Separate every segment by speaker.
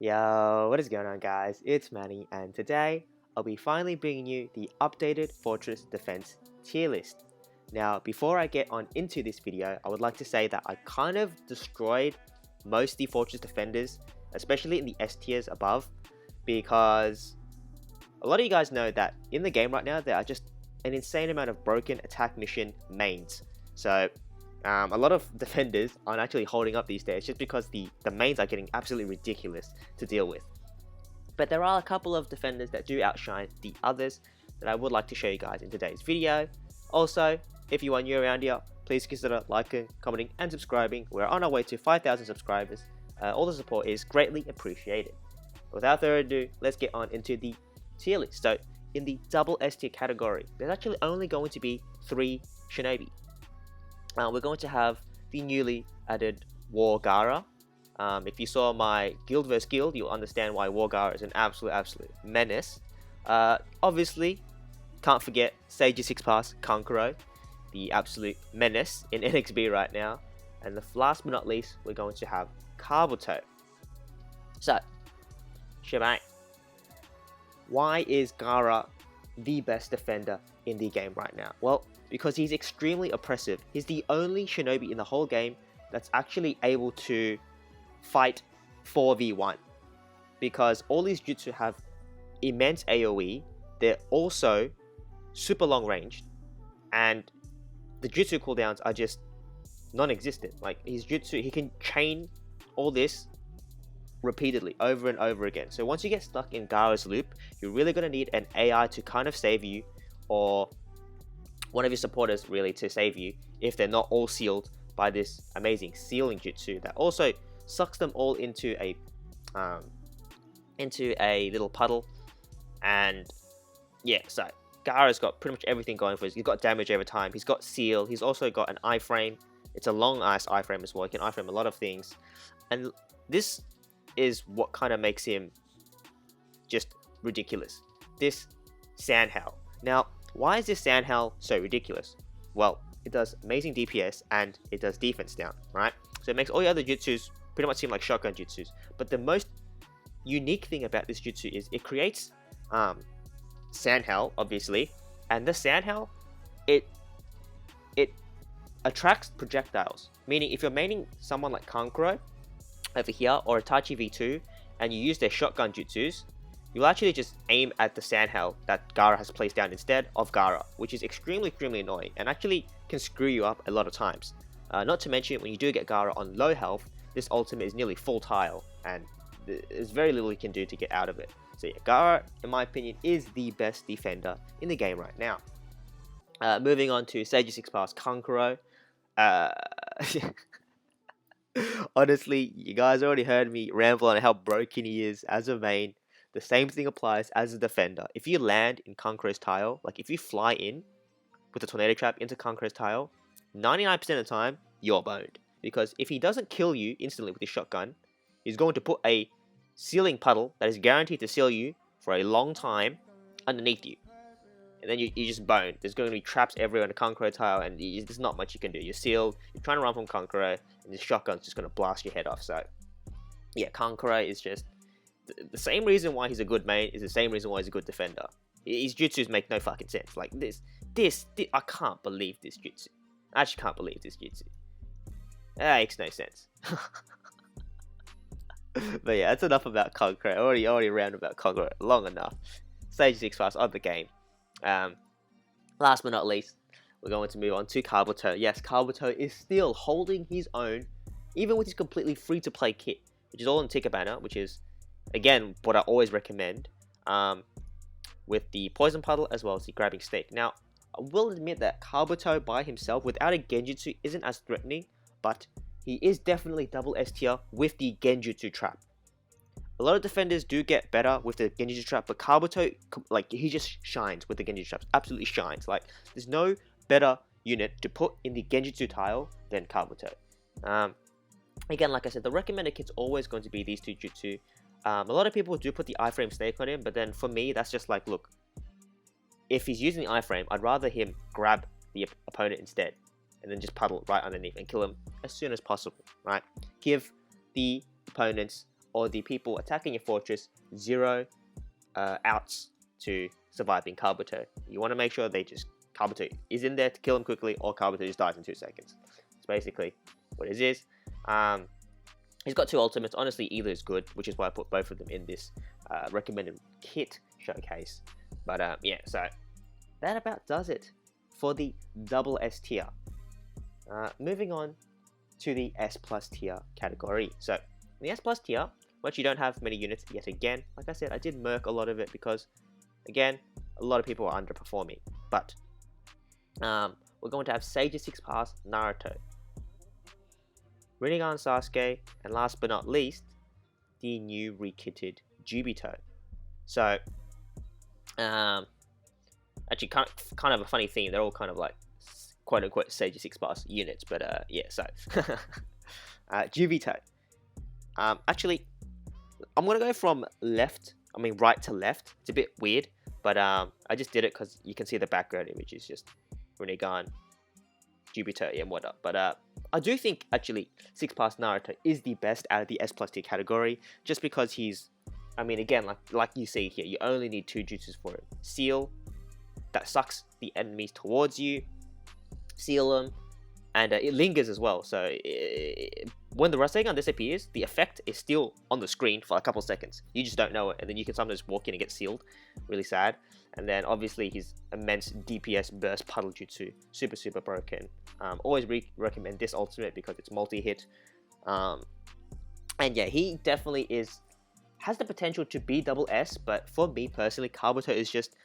Speaker 1: Yo, what is going on, guys? It's Mannie, and today I'll be finally bringing you the updated Fortress Defense tier list. Now, before I get on into this video, I would like to say that I kind of destroyed most of the Fortress Defenders, especially in the S tiers above, because a lot of you guys know that in the game right now, there are just an insane amount of broken attack mission mains. So, a lot of defenders aren't actually holding up these days just because the mains are getting absolutely ridiculous to deal with. But there are a couple of defenders that do outshine the others that I would like to show you guys in today's video. Also, if you are new around here, please consider liking, commenting, and subscribing. We're on our way to 5,000 subscribers. All the support is greatly appreciated. Without further ado, let's get on into the tier list. So, in the double S tier category, there's actually only going to be 3 Shinobi. We're going to have the newly added War Gara. If you saw my Guild vs Guild, you'll understand why War Gara is an absolute menace. Obviously, can't forget Sage 6 Pass Kankuro, the absolute menace in NxB right now. And last but not least, we're going to have Kabuto. So, shebang. Why is Gara the best defender in the game right now? Well, because he's extremely oppressive. He's the only Shinobi in the whole game that's actually able to fight 4v1. Because all these jutsu have immense AoE, they're also super long ranged, and the jutsu cooldowns are just non-existent. Like, his jutsu, he can chain all this repeatedly over and over again. So once you get stuck in Gara's loop, you're really going to need an AI to kind of save you, or one of your supporters really to save you if they're not all sealed by this amazing sealing jutsu that also sucks them all into a little puddle. And yeah, so Gara's got pretty much everything going for us. He's got damage over time, he's got seal, he's also got an iframe. It's a long ass iframe as well. He can iframe a lot of things, and this is what kind of makes him just ridiculous. This Sandhell. Now, why is this Sandhell so ridiculous? Well, it does amazing DPS and it does defense down, right? So it makes all the other jutsus pretty much seem like shotgun jutsus. But the most unique thing about this jutsu is it creates Sandhell, obviously, and the Sandhell, it attracts projectiles. Meaning, if you're maining someone like Kankuro over here, or Itachi V2, and you use their shotgun jutsus, you'll actually just aim at the Sandhell that Gara has placed down instead of Gara, which is extremely annoying and actually can screw you up a lot of times. Not to mention, when you do get Gara on low health, this ultimate is nearly full tile, and there's very little you can do to get out of it. So yeah, Gara, in my opinion, is the best defender in the game right now. Moving on to Sage 6 Pass Kankuro. Honestly, you guys already heard me ramble on how broken he is as a main. The same thing applies as a defender. If you land in Kankuro's tile, like if you fly in with a tornado trap into Kankuro's tile, 99% of the time, you're boned. Because if he doesn't kill you instantly with his shotgun, he's going to put a sealing puddle that is guaranteed to seal you for a long time underneath you. And then you just boned. There's going to be traps everywhere in the Kankuro tile, and there's not much you can do. You're sealed, you're trying to run from Kankuro, and this shotgun's just going to blast your head off. So, yeah, Kankuro is just the same reason why he's a good main is the same reason why he's a good defender. His jutsus make no fucking sense. Like, this I can't believe this jutsu. I actually can't believe this jutsu. That makes no sense. But yeah, that's enough about Kankuro. I already ran about Kankuro long enough. Stage 6 Pass of the game. Last but not least, we're going to move on to Kabuto. Yes, Kabuto is still holding his own, even with his completely free-to-play kit, which is all in Ticker Banner, which is, again, what I always recommend, with the Poison Puddle as well as the Grabbing Stake. Now, I will admit that Kabuto by himself, without a Genjutsu, isn't as threatening, but he is definitely double S tier with the Genjutsu trap. A lot of defenders do get better with the Genjutsu trap, but Kabuto, like, he just shines with the Genjutsu traps. Absolutely shines. Like, there's no better unit to put in the Genjutsu tile than Kabuto. Again, like I said, the recommended kit's always going to be these two jutsu. A lot of people do put the iframe stake on him, but then for me, that's just like, look, if he's using the iframe, I'd rather him grab the opponent instead, and then just puddle right underneath and kill him as soon as possible, right? Give the opponents or the people attacking your fortress 0 outs to surviving Kabuto. You want to make sure Kabuto is in there to kill him quickly, or Kabuto just dies in 2 seconds. It's basically what it is. He's got 2 ultimates. Honestly, either is good, which is why I put both of them in this recommended kit showcase. But yeah, so that about does it for the double S tier. Moving on to the S plus tier category. So in the S plus tier, once you don't have many units yet again, like I said, I did merc a lot of it because, again, a lot of people are underperforming. But we're going to have Sage's 6 Pass Naruto, Rinnegan Sasuke, and last but not least, the new rekitted Jubito. So, actually, kind of a funny theme. They're all kind of like quote unquote Sage's 6 Pass units, but yeah. So, Jubito. Actually, I'm gonna go from right to left. It's a bit weird, but I just did it because you can see the background image is just Rinnegan, Jubito, and whatnot. But I do think actually 6 Pass Naruto is the best out of the S plus tier category, just because he's, I mean, again, like you see here, you only need 2 jutsus for it. Seal, that sucks the enemies towards you, seal them, and it lingers as well. So when the Rasengan disappears, the effect is still on the screen for a couple seconds. You just don't know it, and then you can sometimes walk in and get sealed. Really sad. And then obviously his immense DPS burst puddle jutsu, super broken. Always recommend this ultimate because it's multi-hit. And yeah, he definitely has the potential to be double S, but for me personally, Kabuto is just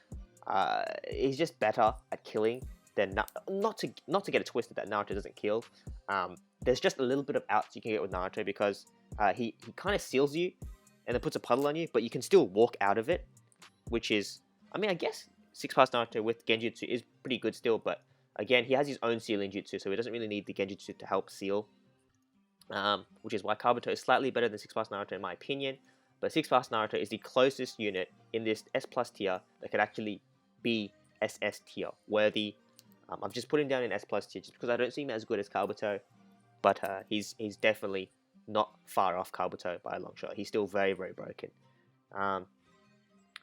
Speaker 1: he's just better at killing than not to get it twisted that Naruto doesn't kill. There's just a little bit of outs you can get with Naruto because he kind of seals you and then puts a puddle on you, but you can still walk out of it, which is, I mean, I guess 6 Pass Naruto with Genjutsu is pretty good still, but again, he has his own sealing jutsu, so he doesn't really need the Genjutsu to help seal, which is why Kabuto is slightly better than 6 Pass Naruto in my opinion. But 6 Pass Naruto is the closest unit in this S plus tier that could actually be SS tier worthy. I've just put him down in S plus tier just because I don't see him as good as Kabuto, but he's definitely not far off Kabuto by a long shot. He's still very broken.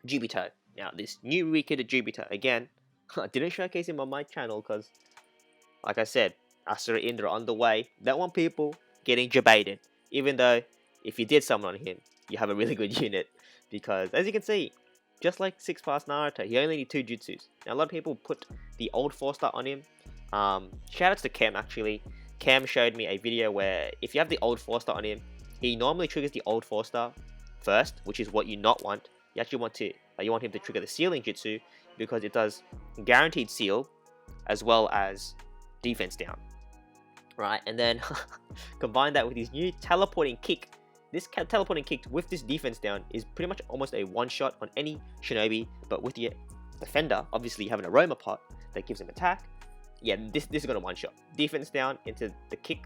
Speaker 1: Jubito. Now, this new rekitted Jubito, again, I didn't showcase him on my channel because, like I said, Asura Indra on the way. Don't want people getting jebaited, even though if you did summon on him, you have a really good unit, because as you can see, just like 6 Pass Naruto, he only needs 2 jutsus. Now, a lot of people put the old 4-star on him. Shoutouts to Cam, actually. Cam showed me a video where if you have the old 4-star on him, he normally triggers the old 4-star first, which is what you not want. You actually want him to trigger the sealing jutsu because it does guaranteed seal as well as defense down. Right, and then combine that with his new teleporting kick. This teleporting kick with this defense down is pretty much almost a one-shot on any shinobi, but with the defender, obviously you have an aroma pot that gives him attack. Yeah, this is gonna one-shot. Defense down into the kick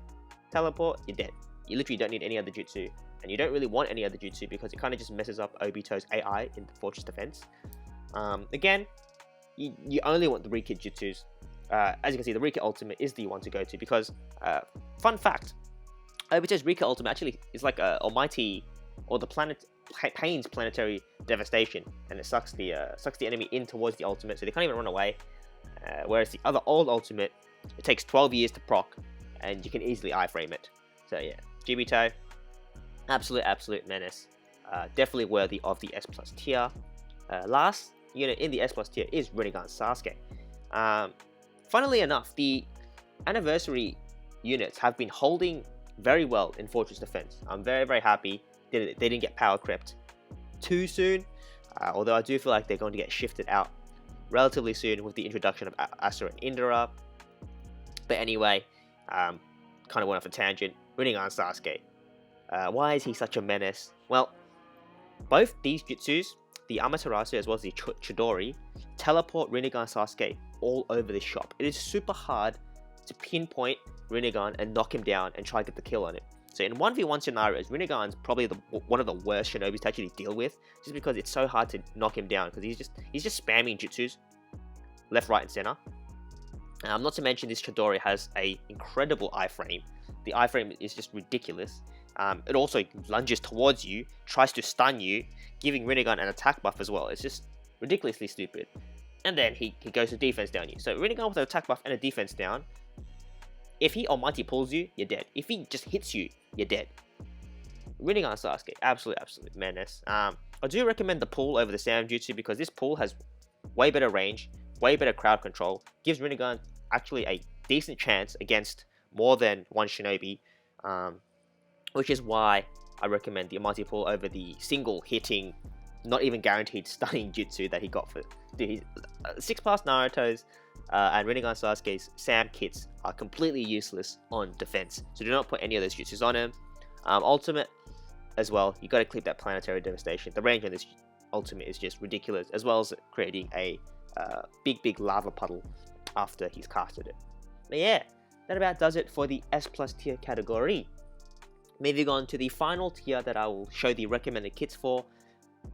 Speaker 1: teleport, you're dead. You literally don't need any other jutsu, and you don't really want any other jutsu because it kind of just messes up Obito's AI in the fortress defense. Again, you only want the rekit jutsus. As you can see, the rekit ultimate is the one to go to because, fun fact, Obito's rekit ultimate actually is like Almighty or the planet Pain's planetary devastation, and it sucks the enemy in towards the ultimate, so they can't even run away. Whereas the other old ultimate, it takes 12 years to proc, and you can easily iframe it. So yeah, Jubito, absolute menace. Definitely worthy of the S plus tier. Last unit in the S plus tier is Rinnegan Sasuke. Funnily enough, the anniversary units have been holding very well in Fortress Defense. I'm very happy they didn't get power crept too soon, although I do feel like they're going to get shifted out relatively soon with the introduction of Asura and Indra. But anyway, kind of went off a tangent. Rinnegan Sasuke. Why is he such a menace? Well, both these jutsus, the Amaterasu as well as the Chidori, teleport Rinnegan Sasuke all over the shop. It is super hard to pinpoint Rinnegan and knock him down and try to get the kill on it. So in 1v1 scenarios, Rinnegan's probably one of the worst shinobis to actually deal with, just because it's so hard to knock him down because he's just spamming jutsus left, right, and center. Not to mention this Chidori has a incredible iframe. The iframe is just ridiculous. it also lunges towards you, tries to stun you, giving Rinnegan an attack buff as well. It's just ridiculously stupid. And then he goes to defense down you. So Rinnegan with an attack buff and a defense down, if he almighty pulls you, you're dead. If he just hits you, you're dead. Rinnegan Sasuke, absolute menace. I do recommend the pull over the Sam Jutsu because this pull has way better range, way better crowd control, gives Rinnegan actually a decent chance against more than one shinobi, which is why I recommend the Almighty pull over the single hitting, not even guaranteed stunning jutsu that he got for his 6 past Naruto's and Rinnegan Sasuke's Sam kits are completely useless on defense, so do not put any of those jutsus on him. Ultimate as well, you got to clip that planetary devastation. The range on this ultimate is just ridiculous, as well as creating a big lava puddle after he's casted it. But yeah, that about does it for the S+ tier category. Moving on to the final tier that I will show the recommended kits for,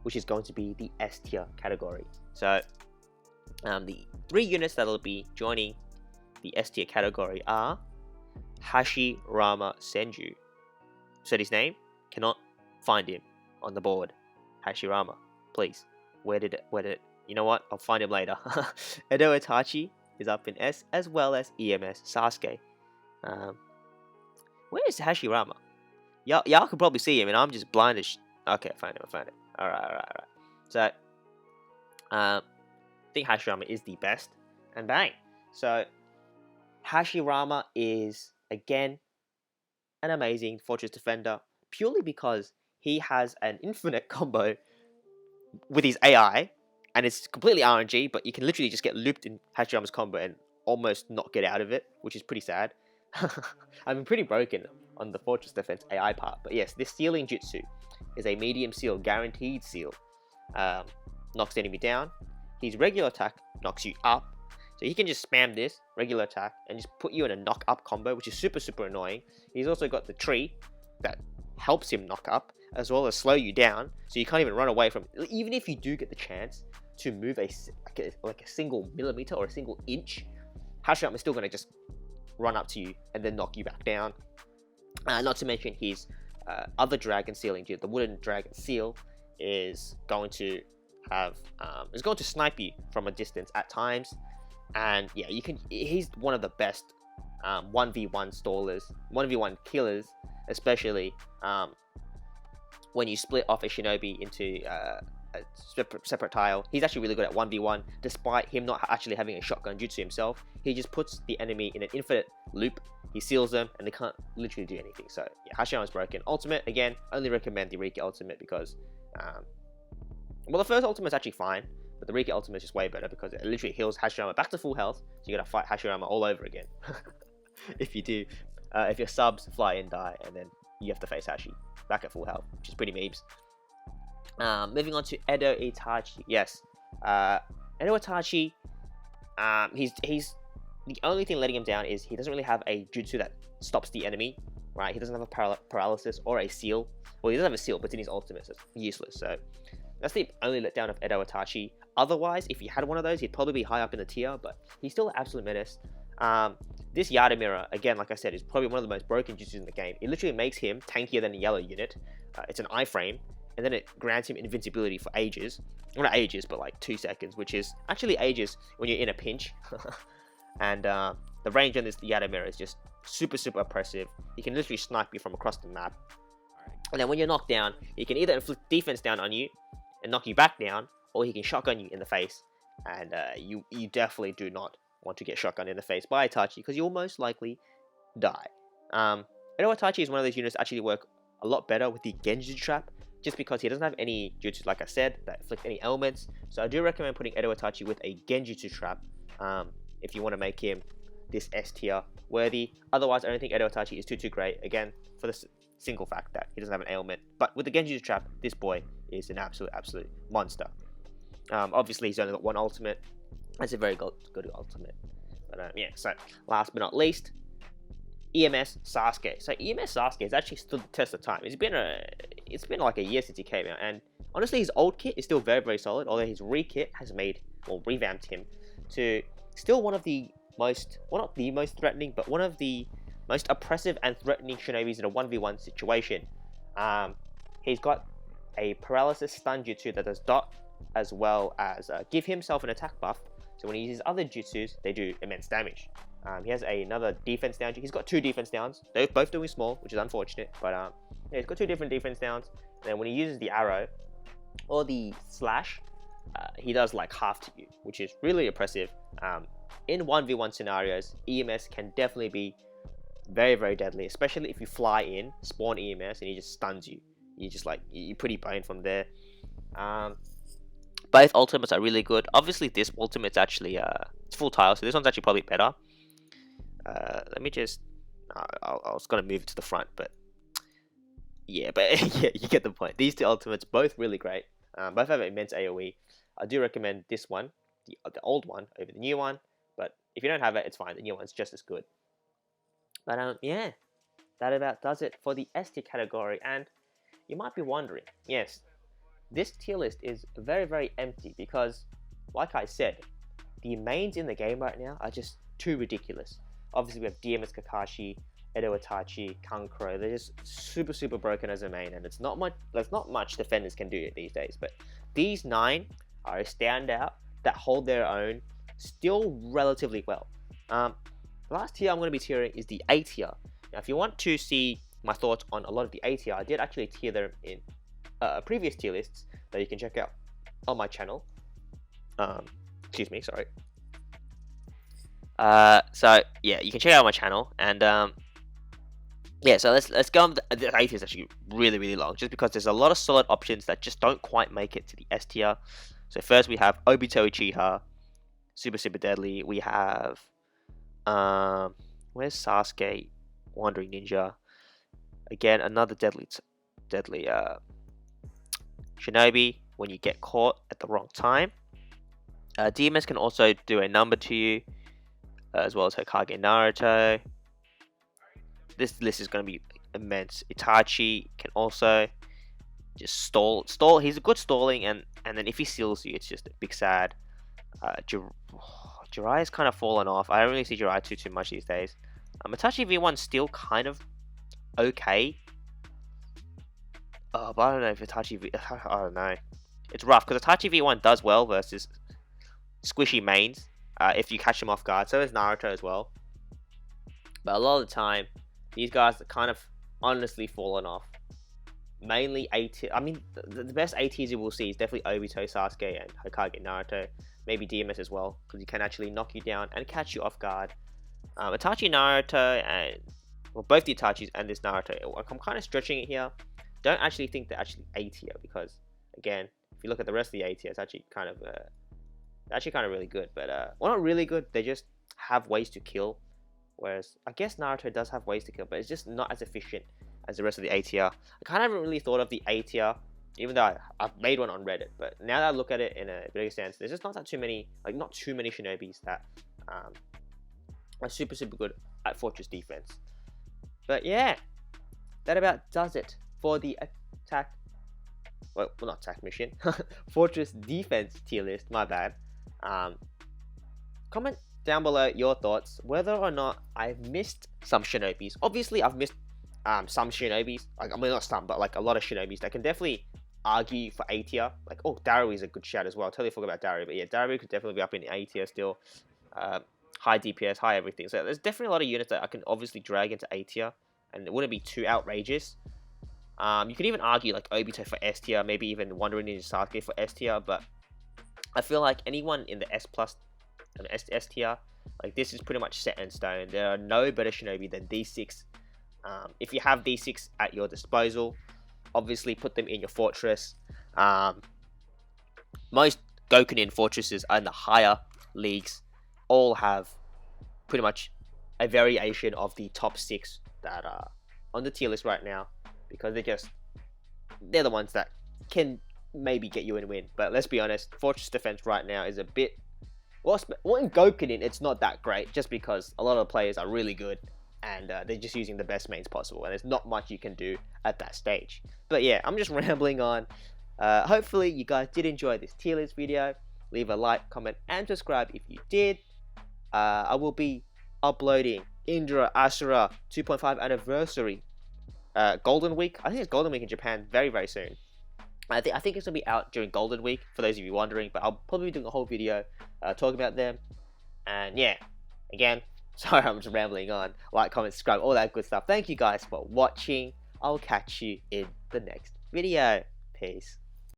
Speaker 1: which is going to be the S tier category. So the 3 units that will be joining the S tier category are Hashirama Senju. Said his name, cannot find him on the board. Hashirama, please. Where did it? You know what? I'll find him later. Edo Itachi is up in S, as well as EMS Sasuke. Where is Hashirama? Y'all could probably see him, and I'm just blind as okay, I found him. Alright. So, I think Hashirama is the best, and bang. So, Hashirama is, again, an amazing Fortress Defender, purely because he has an infinite combo with his AI, and it's completely RNG, but you can literally just get looped in Hashirama's combo and almost not get out of it, which is pretty sad. I'm pretty broken on the Fortress Defense AI part, but yes, this sealing jutsu is a medium seal, guaranteed seal. Knocks the enemy down. His regular attack knocks you up, so he can just spam this regular attack and just put you in a knock up combo, which is super annoying. He's also got the tree that helps him knock up, as well as slow you down, so you can't even run away from it. Even if you do get the chance to move like a single millimeter or a single inch, Hashirama is still going to just run up to you and then knock you back down. Not to mention his other dragon sealing dude, the wooden dragon seal, is going to snipe you from a distance at times. And yeah, he's one of the best 1v1 stallers, 1v1 killers, especially when you split off a shinobi into a separate tile. He's actually really good at 1v1, despite him not actually having a shotgun jutsu himself. He just puts the enemy in an infinite loop, he seals them, and they can't literally do anything. So yeah, Hashirama's broken. Ultimate, again, only recommend the Riki ultimate because, well, the first ultimate's actually fine, but the Riki ultimate is just way better because it literally heals Hashirama back to full health, so you gotta fight Hashirama all over again. If you do, if your subs fly and die, and then you have to face Hashi back at full health, which is pretty memes. Moving on to Edo Itachi. Yes, Edo Itachi, he's the only thing letting him down is he doesn't really have a jutsu that stops the enemy, right? He doesn't have a paralysis or a seal. Well, he doesn't have a seal, but it's in his ultimate, so it's useless. So that's the only letdown of Edo Itachi. Otherwise, if he had one of those, he'd probably be high up in the tier, but he's still an absolute menace. This Yada Mirror, again, like I said, is probably one of the most broken jutsus in the game. It literally makes him tankier than a yellow unit. It's an iframe, and then it grants him invincibility for ages. Well, not ages, but like 2 seconds, which is actually ages when you're in a pinch. And the range on this Yada Mirror is just super oppressive. He can literally snipe you from across the map. And then when you're knocked down, he can either inflict defense down on you and knock you back down, or he can shotgun you in the face. And you definitely do not want to get shotgunned in the face by Itachi, because you'll most likely die. Edo Itachi is one of those units that actually work a lot better with the Genjutsu trap, just because he doesn't have any jutsu, like I said, that inflict any elements. So I do recommend putting Edo Itachi with a Genjutsu trap, if you want to make him this S tier worthy. Otherwise, I don't think Edo Itachi is too great, again, for the single fact that he doesn't have an ailment. But with the Genjutsu trap, this boy is an absolute monster. Obviously, he's only got one ultimate. That's a very good ultimate. But yeah, so last but not least, EMS Sasuke. So EMS Sasuke has actually stood the test of time. It's been like a year since he came out, and honestly, his old kit is still very solid. Although his re-kit has revamped him to still one of the most, well, not the most threatening, but one of the most oppressive and threatening shinobis in a 1v1 situation. He's got a paralysis stun jutsu that does dot, as well as give himself an attack buff. So when he uses other jutsus, they do immense damage. He has another defense down. He's got 2 defense downs. They're both doing small, which is unfortunate. But yeah, he's got 2 different defense downs. And then when he uses the arrow or the slash, he does like half to you, which is really oppressive. In 1v1 scenarios, EMS can definitely be very, very deadly, especially if you fly in, spawn EMS, and he just stuns you. You just like, you're pretty boned from there. Both ultimates are really good. Obviously, this ultimate's actually it's full tile, so this one's actually probably better. Let me just. I was gonna move it to the front, but yeah, yeah, you get the point. These 2 ultimates both really great. Both have immense AOE. I do recommend this one, the old one, over the new one. But if you don't have it, it's fine. The new one's just as good. But yeah, that about does it for the S tier category. And you might be wondering, yes, this tier list is very, very empty because, like I said, the mains in the game right now are just too ridiculous. Obviously, we have DMS Kakashi, Edo Itachi, Kankuro. They're just super, super broken as a main, and it's not much. There's not much defenders can do it these days. But these 9 are a standout that hold their own still relatively well. The last tier I'm going to be tiering is the A tier. Now, if you want to see my thoughts on a lot of the A tier, I did actually tier them in previous tier lists that you can check out on my channel. Excuse me, sorry. So yeah, you can check out my channel, and yeah, so let's go on. The A tier is actually really, really long, just because there's a lot of solid options that just don't quite make it to the S tier. So first we have Obito Uchiha, super, super deadly. We have where's Sasuke, Wandering Ninja? Again, another deadly shinobi when you get caught at the wrong time. DMS can also do a number to you, as well as Hokage Naruto. This list is going to be immense. Itachi can also just stall. He's a good stalling, and then if he seals you, it's just a big sad. Jiraiya's kind of fallen off. I don't really see Jiraiya too much these days. Itachi V1's still kind of okay. But I don't know if Itachi I don't know. It's rough because Itachi V1 does well versus squishy mains if you catch them off guard. So is Naruto as well. But a lot of the time, these guys are kind of honestly fallen off. Mainly A tier. I mean, the best A tiers you will see is definitely Obito, Sasuke, and Hokage Naruto. Maybe DMS as well, because he can actually knock you down and catch you off guard. Itachi, Naruto, and well, both the Itachis and this Naruto. I'm kind of stretching it here. Don't actually think they're actually A tier, because again, if you look at the rest of the A tier, it's actually kind of really good. But well, not really good. They just have ways to kill. Whereas I guess Naruto does have ways to kill, but it's just not as efficient as the rest of the A tier. I kind of haven't really thought of the A tier, even though I've made one on Reddit. But now that I look at it in a bigger sense, there's just not too many shinobis that are super, super good at Fortress defense. But yeah, that about does it for the attack. Well, not attack mission. Fortress defense tier list. My bad. Comment down below your thoughts whether or not I've missed some shinobis. Obviously, I've missed some shinobis. Like, I mean, not some, but like a lot of shinobis that can definitely argue for A tier. Like, oh, Daru is a good shout as well. I totally forgot about Daru, but yeah, Daru could definitely be up in A tier still. High DPS, high everything. So there's definitely a lot of units that I can obviously drag into A tier, and it wouldn't be too outrageous. You could even argue like Obito for S tier, maybe even Wandering Ninja Sasuke for S tier, but I feel like anyone in the S plus and S tier, like this is pretty much set in stone. There are no better shinobi than these 6. If you have these 6 at your disposal, obviously put them in your fortress. Most Gokunin fortresses in the higher leagues all have pretty much a variation of the top 6 that are on the tier list right now, because they're the ones that can maybe get you in a win. But let's be honest, Fortress defense right now is a bit, well in Gokunin it's not that great, just because a lot of the players are really good and they're just using the best mains possible, and there's not much you can do at that stage. But yeah, I'm just rambling on. Hopefully you guys did enjoy this tier list video. Leave a like, comment, and subscribe if you did. I will be uploading Indra Ashura 2.5 anniversary Golden Week. I think it's Golden Week in Japan very, very soon. I think it's gonna be out during Golden Week for those of you wondering, but I'll probably be doing a whole video talking about them. And yeah, again, sorry I'm just rambling on. Like, comment, subscribe, all that good stuff. Thank you guys for watching. I'll catch you in the next video. Peace.